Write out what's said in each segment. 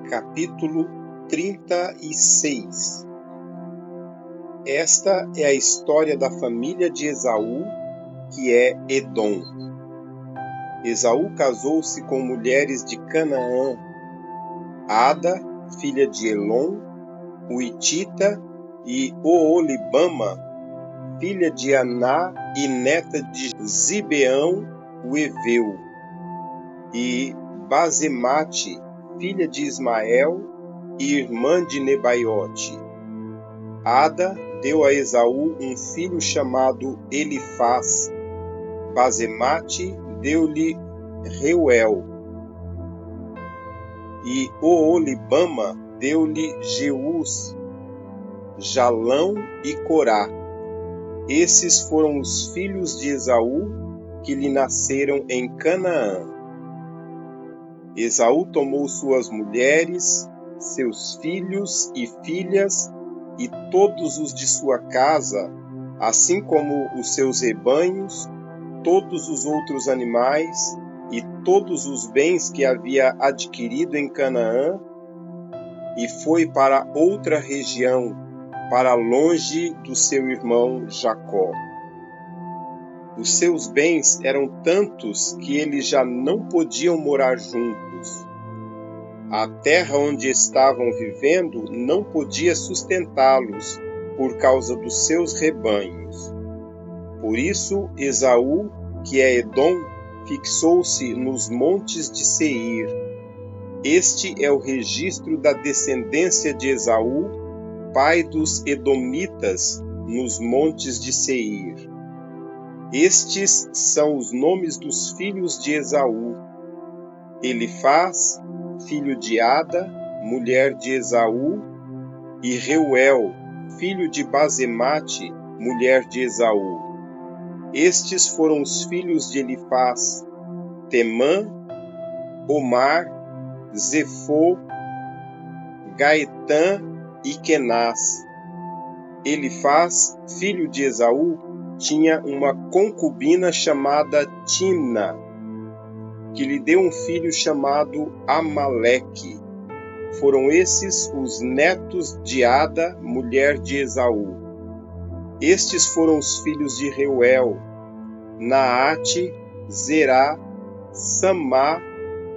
Capítulo 36. Esta é a história da família de Esaú, que é Edom. Esaú casou-se com mulheres de Canaã: Ada, filha de Elon, o Hitita, e Oolibama, filha de Aná e neta de Zibeão, o Eveu, e Basemate, filha de Ismael e irmã de Nebaiote. Ada deu a Esaú um filho chamado Elifaz. Basemate deu-lhe Reuel. E Oolibama deu-lhe Jeús, Jalão e Corá. Esses foram os filhos de Esaú que lhe nasceram em Canaã. Esaú tomou suas mulheres, seus filhos e filhas, e todos os de sua casa, assim como os seus rebanhos, todos os outros animais e todos os bens que havia adquirido em Canaã, e foi para outra região, para longe do seu irmão Jacó. Os seus bens eram tantos que eles já não podiam morar juntos. A terra onde estavam vivendo não podia sustentá-los por causa dos seus rebanhos. Por isso, Esaú, que é Edom, fixou-se nos montes de Seir. Este é o registro da descendência de Esaú, pai dos Edomitas, nos montes de Seir. Estes são os nomes dos filhos de Esaú: Elifaz, filho de Ada, mulher de Esaú, e Reuel, filho de Basemate, mulher de Esaú. Estes foram os filhos de Elifaz: Temã, Omar, Zefô, Gaetã e Kenaz. Elifaz, filho de Esaú, tinha uma concubina chamada Timna, que lhe deu um filho chamado Amaleque. Foram esses os netos de Ada, mulher de Esaú. Estes foram os filhos de Reuel: Naate, Zerá, Samá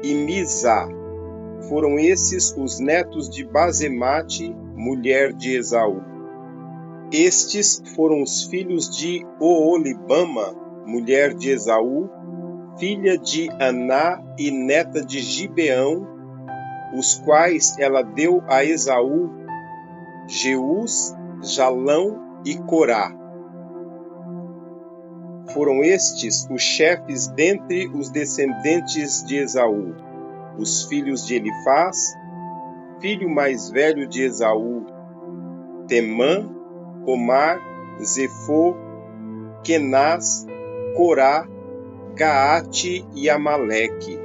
e Mizá. Foram esses os netos de Basemate, mulher de Esaú. Estes foram os filhos de Oolibama, mulher de Esaú, filha de Aná e neta de Gibeão, os quais ela deu a Esaú: Jeús, Jalão e Corá. Foram estes os chefes dentre os descendentes de Esaú: os filhos de Elifaz, filho mais velho de Esaú: Temã, Omar, Zefô, Kenaz, Corá, Gaate e Amaleque.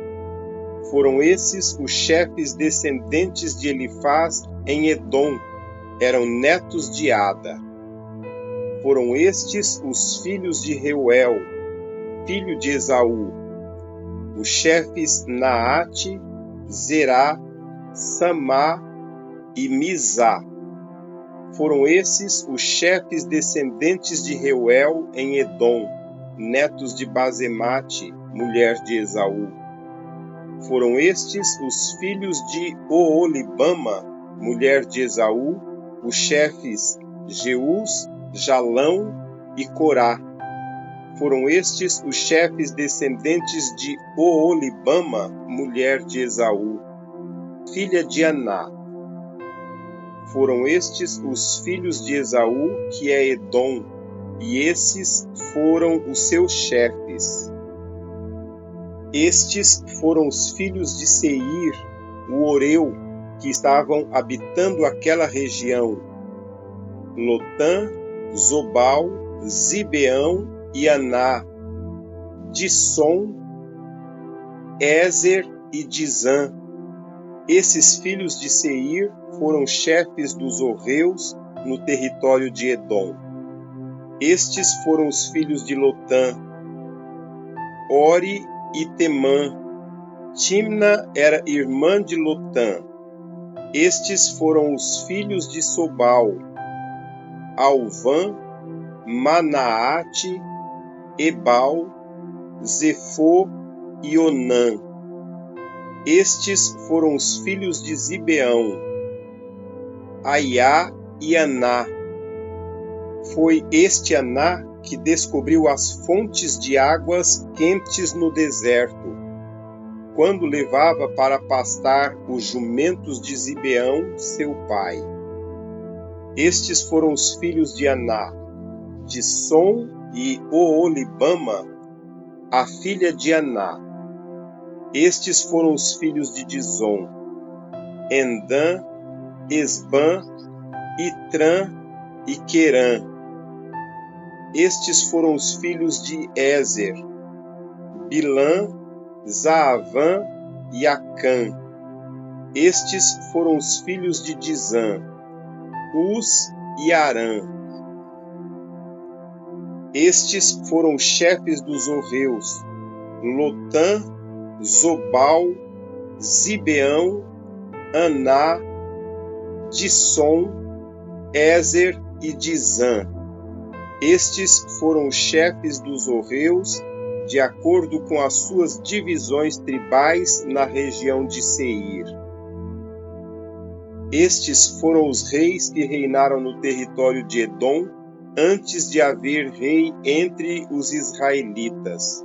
Foram esses os chefes descendentes de Elifaz em Edom, eram netos de Ada. Foram estes os filhos de Reuel, filho de Esaú: os chefes Naate, Zerá, Samá e Mizá. Foram esses os chefes descendentes de Reuel em Edom, netos de Basemate, mulher de Esaú. Foram estes os filhos de Oolibama, mulher de Esaú, os chefes Jeús, Jalão e Corá. Foram estes os chefes descendentes de Oolibama, mulher de Esaú, filha de Aná. Foram estes os filhos de Esaú, que é Edom, e esses foram os seus chefes. Estes foram os filhos de Seir, o Oreu, que estavam habitando aquela região: Lotã, Zobal, Zibeão e Aná, Dissom, Ézer e Dizã. Esses filhos de Seir foram chefes dos horreus no território de Edom. Estes foram os filhos de Lotã: Ori e Temã. Timna era irmã de Lotã. Estes foram os filhos de Sobal: Alvã, Manaate, Ebal, Zefô e Onã. Estes foram os filhos de Zibeão: Aiá e Aná. Foi este Aná que descobriu as fontes de águas quentes no deserto, quando levava para pastar os jumentos de Zibeão, seu pai. Estes foram os filhos de Aná: Dissom e Oolibama, a filha de Aná. Estes foram os filhos de Dissom: Endã, Esbã, Itrã e Querã. Estes foram os filhos de Ézer: Bilã, Zaavã e Acã. Estes foram os filhos de Dizã: Uz e Arã. Estes foram os chefes dos horreus: Lotã, Zobal, Zibeão, Aná, Dissom, Ézer e Dizã. Estes foram os chefes dos horreus, de acordo com as suas divisões tribais na região de Seir. Estes foram os reis que reinaram no território de Edom, antes de haver rei entre os israelitas.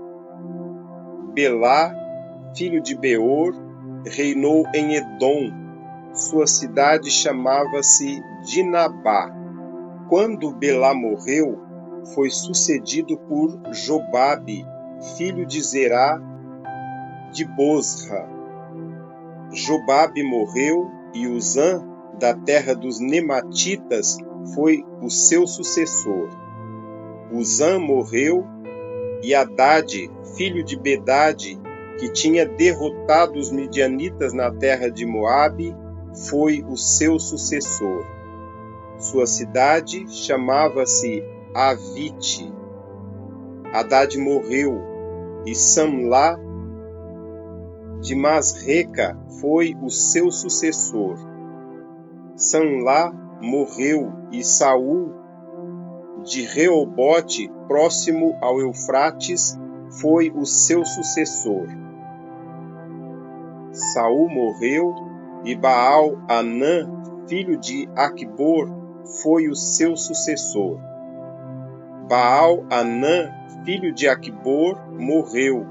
Belá, filho de Beor, reinou em Edom. Sua cidade chamava-se Dinabá. Quando Belá morreu, foi sucedido por Jobabe, filho de Zerá, de Bosra. Jobabe morreu e Uzã, da terra dos Nematitas, foi o seu sucessor. Uzã morreu e Hadade, filho de Bedade, que tinha derrotado os midianitas na terra de Moabe, foi o seu sucessor. Sua cidade chamava-se Avite. Hadade morreu e Samlá de Masreca foi o seu sucessor. Samlá morreu e Saul de Reobote, próximo ao Eufrates, foi o seu sucessor. Saul morreu e Baal-Anã, filho de Aqubor, foi o seu sucessor. Baal-Anã, filho de Aqubor, morreu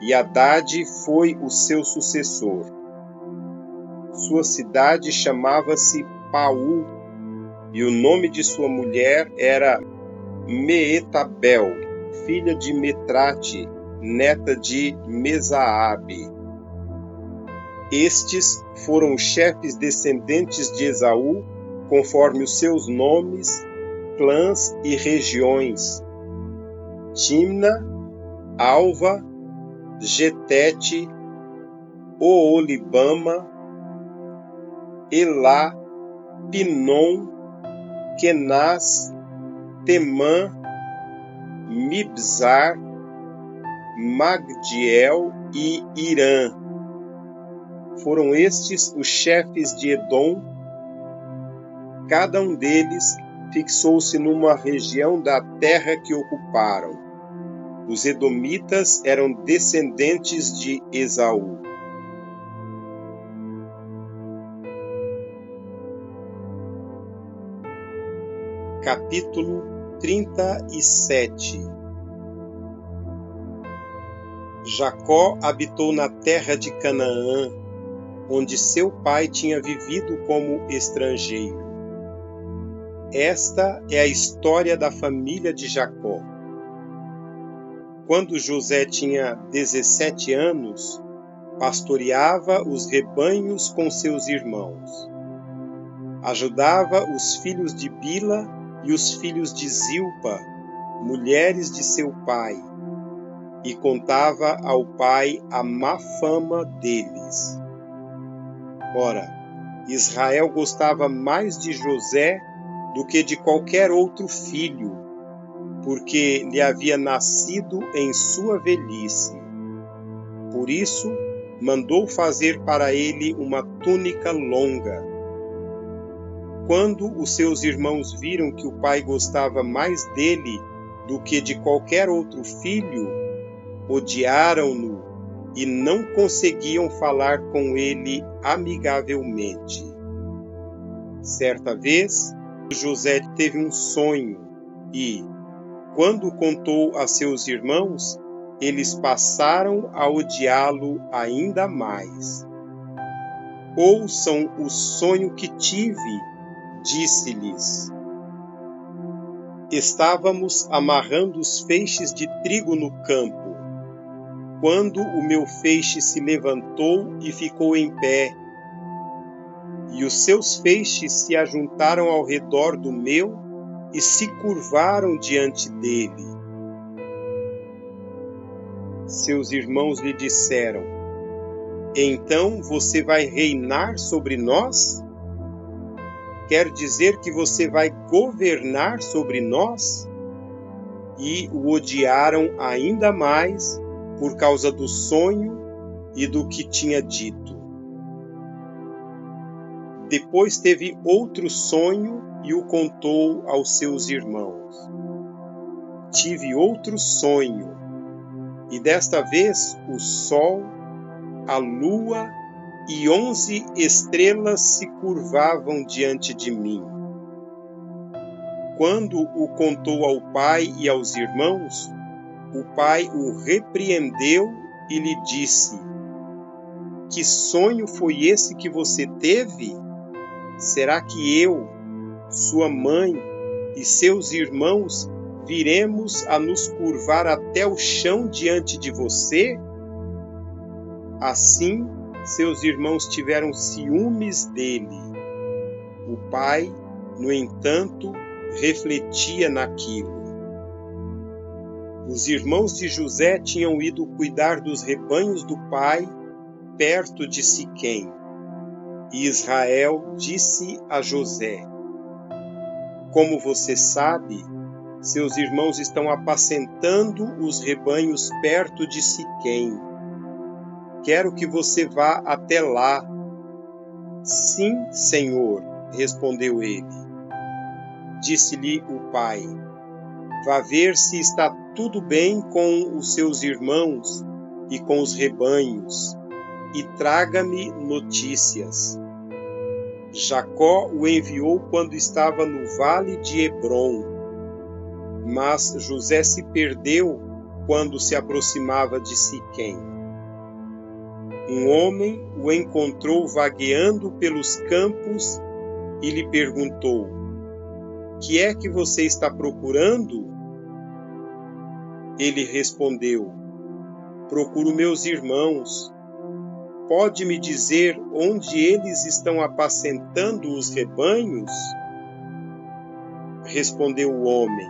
e Hadade foi o seu sucessor. Sua cidade chamava-se Paú, e o nome de sua mulher era Meetabel, filha de Metrate, neta de Mesaabe. Estes foram os chefes descendentes de Esaú, conforme os seus nomes, clãs e regiões: Timna, Alva, Getete, Oolibama, Elá, Pinom, Kenaz, Temã, Mibzar, Magdiel e Irã. Foram estes os chefes de Edom. Cada um deles fixou-se numa região da terra que ocuparam. Os edomitas eram descendentes de Esaú. Capítulo 37. Jacó habitou na terra de Canaã, onde seu pai tinha vivido como estrangeiro. Esta é a história da família de Jacó. Quando José tinha 17 anos, pastoreava os rebanhos com seus irmãos. Ajudava os filhos de Bila e os filhos de Zilpa, mulheres de seu pai, e contava ao pai a má fama deles. Ora, Israel gostava mais de José do que de qualquer outro filho, porque lhe havia nascido em sua velhice. Por isso, mandou fazer para ele uma túnica longa. Quando os seus irmãos viram que o pai gostava mais dele do que de qualquer outro filho, odiaram-no e não conseguiam falar com ele amigavelmente. Certa vez, José teve um sonho e, quando contou a seus irmãos, eles passaram a odiá-lo ainda mais. Ouçam o sonho que tive, disse-lhes. Estávamos amarrando os feixes de trigo no campo, quando o meu feixe se levantou e ficou em pé, e os seus feixes se ajuntaram ao redor do meu e se curvaram diante dele. Seus irmãos lhe disseram: Então você vai reinar sobre nós? Quer dizer que você vai governar sobre nós? E o odiaram ainda mais por causa do sonho e do que tinha dito. Depois teve outro sonho e o contou aos seus irmãos. Tive outro sonho, e desta vez o sol, a lua e 11 estrelas se curvavam diante de mim. Quando o contou ao pai e aos irmãos, o pai o repreendeu e lhe disse: Que sonho foi esse que você teve? Será que eu, sua mãe e seus irmãos viremos a nos curvar até o chão diante de você? Assim, seus irmãos tiveram ciúmes dele. O pai, no entanto, refletia naquilo. Os irmãos de José tinham ido cuidar dos rebanhos do pai perto de Siquém. E Israel disse a José: Como você sabe, seus irmãos estão apacentando os rebanhos perto de Siquém. Quero que você vá até lá. Sim, Senhor, respondeu ele. Disse-lhe o pai: Vá ver se está tudo bem com os seus irmãos e com os rebanhos, e traga-me notícias. Jacó o enviou quando estava no vale de Hebrom, mas José se perdeu quando se aproximava de Siquém. Um homem o encontrou vagueando pelos campos e lhe perguntou: Que é que você está procurando? Ele respondeu: Procuro meus irmãos. Pode me dizer onde eles estão apacentando os rebanhos? Respondeu o homem: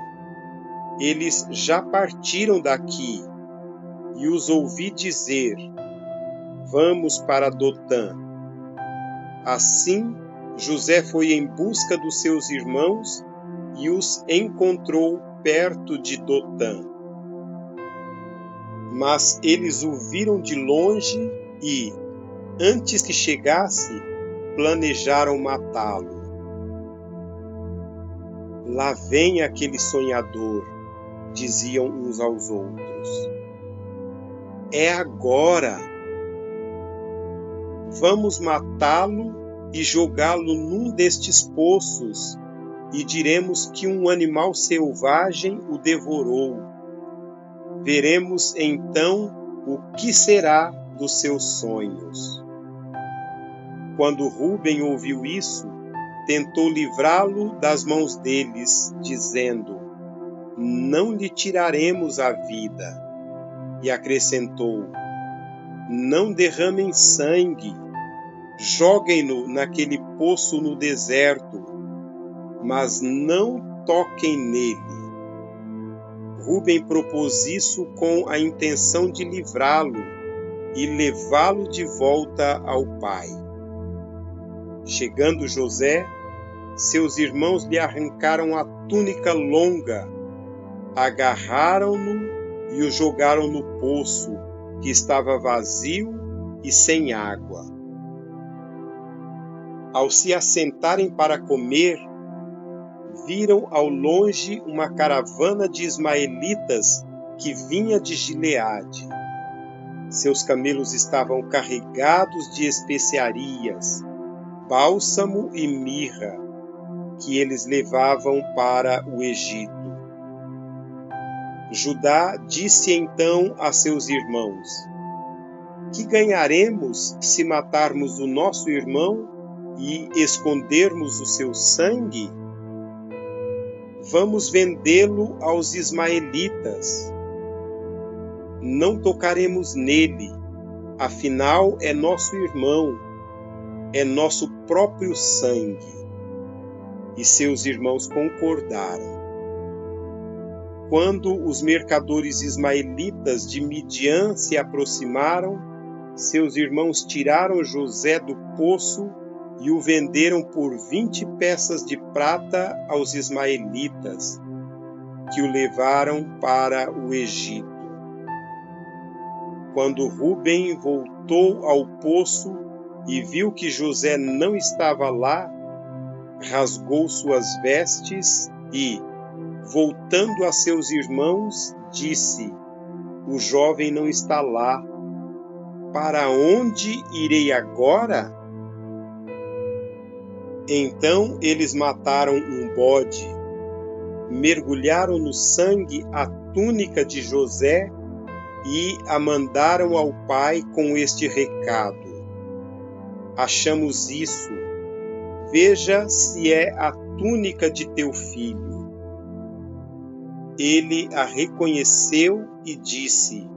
Eles já partiram daqui, e os ouvi dizer: Vamos para Dotã. Assim, José foi em busca dos seus irmãos e os encontrou perto de Dotã. Mas eles o viram de longe e, antes que chegasse, planejaram matá-lo. Lá vem aquele sonhador, diziam uns aos outros. É agora! Vamos matá-lo e jogá-lo num destes poços, e diremos que um animal selvagem o devorou. Veremos então o que será dos seus sonhos. Quando Rúben ouviu isso, tentou livrá-lo das mãos deles, dizendo: Não lhe tiraremos a vida. E acrescentou: Não derramem sangue, joguem-no naquele poço no deserto, mas não toquem nele. Rúben propôs isso com a intenção de livrá-lo e levá-lo de volta ao pai. Chegando José, seus irmãos lhe arrancaram a túnica longa, agarraram-no e o jogaram no poço, que estava vazio, e sem água. Ao se assentarem para comer, viram ao longe uma caravana de ismaelitas que vinha de Gileade. Seus camelos estavam carregados de especiarias, bálsamo e mirra, que eles levavam para o Egito. Judá disse então a seus irmãos: Que ganharemos se matarmos o nosso irmão e escondermos o seu sangue? Vamos vendê-lo aos ismaelitas. Não tocaremos nele, afinal é nosso irmão, é nosso próprio sangue. E seus irmãos concordaram. Quando os mercadores ismaelitas de Midian se aproximaram, seus irmãos tiraram José do poço e o venderam por 20 peças de prata aos ismaelitas, que o levaram para o Egito. Quando Rúben voltou ao poço e viu que José não estava lá, rasgou suas vestes e, voltando a seus irmãos, disse: O jovem não está lá. Para onde irei agora? Então eles mataram um bode, mergulharam no sangue a túnica de José e a mandaram ao pai com este recado: Achamos isso. Veja se é a túnica de teu filho. Ele a reconheceu e disse: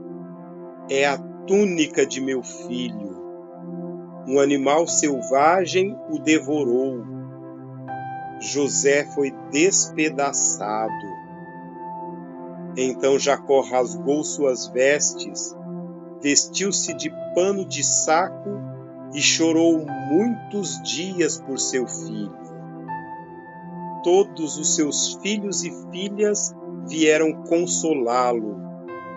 É a túnica de meu filho. Um animal selvagem o devorou. José foi despedaçado. Então Jacó rasgou suas vestes, vestiu-se de pano de saco e chorou muitos dias por seu filho. Todos os seus filhos e filhas vieram consolá-lo,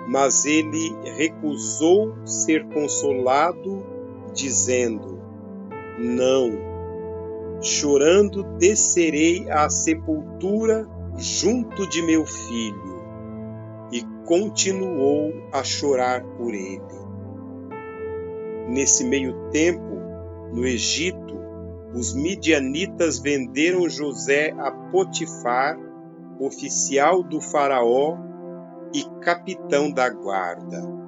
mas ele recusou ser consolado, dizendo: Não, chorando descerei à sepultura junto de meu filho. E continuou a chorar por ele. Nesse meio tempo, no Egito, os midianitas venderam José a Potifar, oficial do faraó e capitão da guarda.